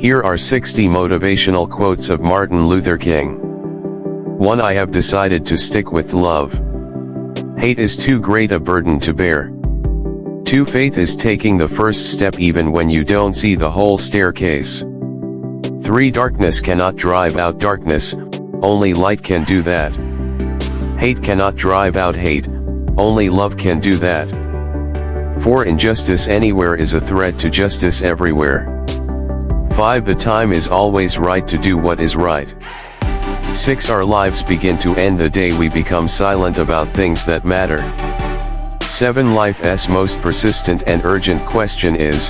Here are 60 motivational quotes of Martin Luther King. 1. I have decided to stick with love. Hate is too great a burden to bear. 2. Faith is taking the first step even when you don't see the whole staircase. 3. Darkness cannot drive out darkness, only light can do that. Hate cannot drive out hate, only love can do that. 4. Injustice anywhere is a threat to justice everywhere. 5. The time is always right to do what is right. 6. Our lives begin to end the day we become silent about things that matter. 7. Life's most persistent and urgent question is,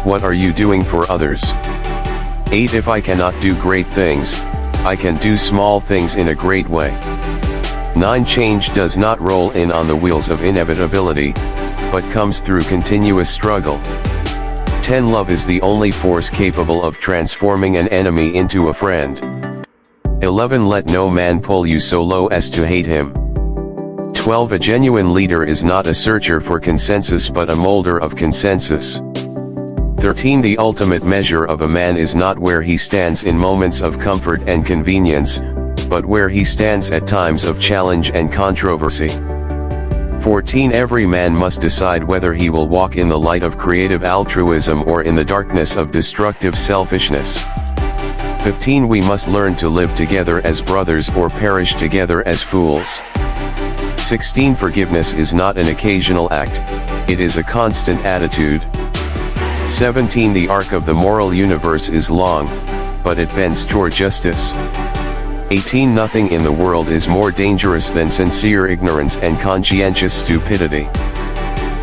what are you doing for others? 8. If I cannot do great things, I can do small things in a great way. 9. Change does not roll in on the wheels of inevitability, but comes through continuous struggle. 10. Love is the only force capable of transforming an enemy into a friend. 11. Let no man pull you so low as to hate him. 12. A genuine leader is not a searcher for consensus but a molder of consensus. 13. The ultimate measure of a man is not where he stands in moments of comfort and convenience, but where he stands at times of challenge and controversy. 14. Every man must decide whether he will walk in the light of creative altruism or in the darkness of destructive selfishness. 15. We must learn to live together as brothers or perish together as fools. 16. Forgiveness is not an occasional act, it is a constant attitude. 17. The arc of the moral universe is long, but it bends toward justice. 18. Nothing in the world is more dangerous than sincere ignorance and conscientious stupidity.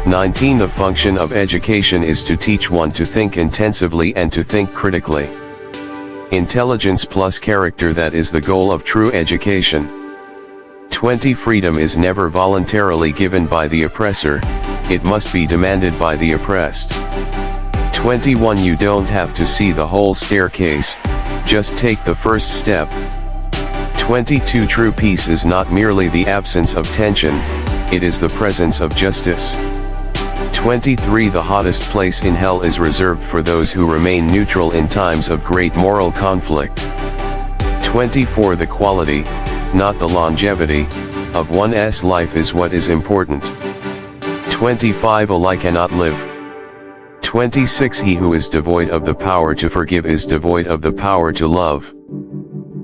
19. The function of education is to teach one to think intensively and to think critically. Intelligence plus character, that is the goal of true education. 20. Freedom is never voluntarily given by the oppressor, it must be demanded by the oppressed. 21. You don't have to see the whole staircase, just take the first step. 22. True peace is not merely the absence of tension, it is the presence of justice. 23. The hottest place in hell is reserved for those who remain neutral in times of great moral conflict. 24. The quality, not the longevity, of one's life is what is important. 25. A lie cannot live. 26. He who is devoid of the power to forgive is devoid of the power to love.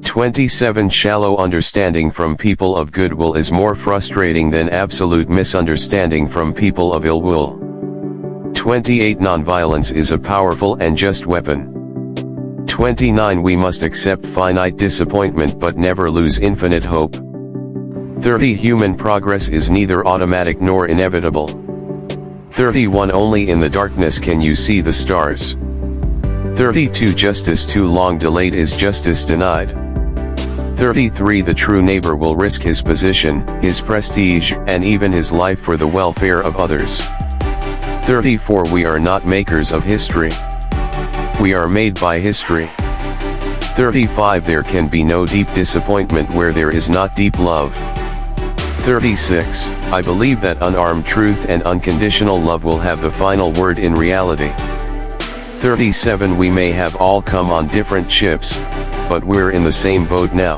27. Shallow understanding from people of goodwill is more frustrating than absolute misunderstanding from people of ill will. 28. Nonviolence is a powerful and just weapon. 29. We must accept finite disappointment but never lose infinite hope. 30. Human progress is neither automatic nor inevitable. 31. Only in the darkness can you see the stars. 32. Justice too long delayed is justice denied. 33. The true neighbor will risk his position, his prestige, and even his life for the welfare of others. 34. We are not makers of history. We are made by history. 35. There can be no deep disappointment where there is not deep love. 36. I believe that unarmed truth and unconditional love will have the final word in reality. 37. We may have all come on different ships, but we're in the same boat now.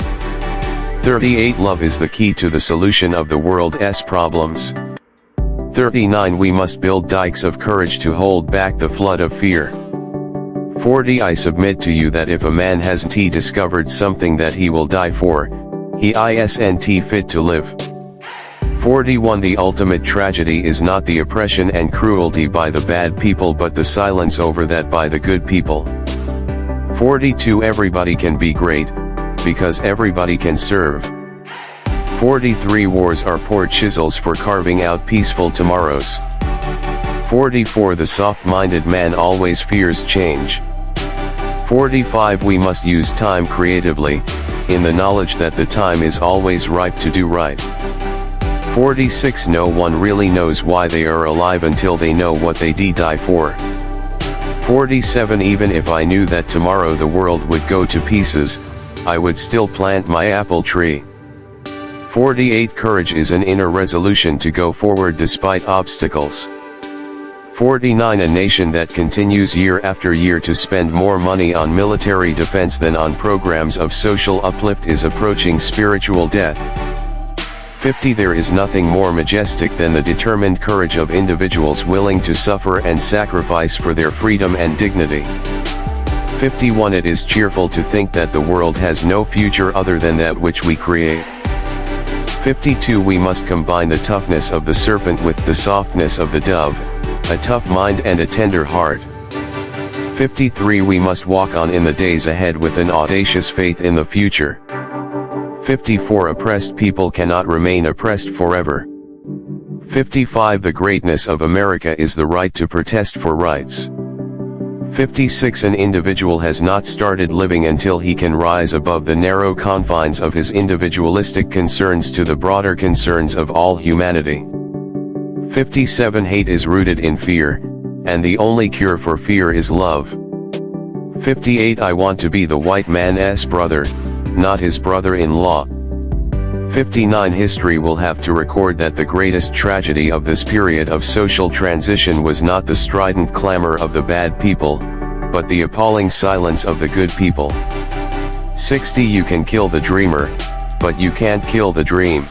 38. Love is the key to the solution of the world's problems. 39. We must build dikes of courage to hold back the flood of fear. 40. I submit to you that if a man hasn't discovered something that he will die for, he isn't fit to live. 41. The ultimate tragedy is not the oppression and cruelty by the bad people but the silence over that by the good people. 42. Everybody can be great, because everybody can serve. 43. Wars are poor chisels for carving out peaceful tomorrows. 44. The soft-minded man always fears change. 45. We must use time creatively, in the knowledge that the time is always ripe to do right. 46. No one really knows why they are alive until they know what they die for. 47. Even if I knew that tomorrow the world would go to pieces, I would still plant my apple tree. 48. Courage is an inner resolution to go forward despite obstacles. 49 A nation that continues year after year to spend more money on military defense than on programs of social uplift is approaching spiritual death. 50 There is nothing more majestic than the determined courage of individuals willing to suffer and sacrifice for their freedom and dignity. 51 It is cheerful to think that the world has no future other than that which we create. 52 We must combine the toughness of the serpent with the softness of the dove, a tough mind and a tender heart. 53 We must walk on in the days ahead with an audacious faith in the future. 54 Oppressed people cannot remain oppressed forever. 55 The greatness of America is the right to protest for rights. 56 An individual has not started living until he can rise above the narrow confines of his individualistic concerns to the broader concerns of all humanity. 57 Hate is rooted in fear, and the only cure for fear is love. 58 I want to be the white man's brother, not his brother-in-law. 59 History will have to record that the greatest tragedy of this period of social transition was not the strident clamor of the bad people, but the appalling silence of the good people. 60 You can kill the dreamer, but you can't kill the dream.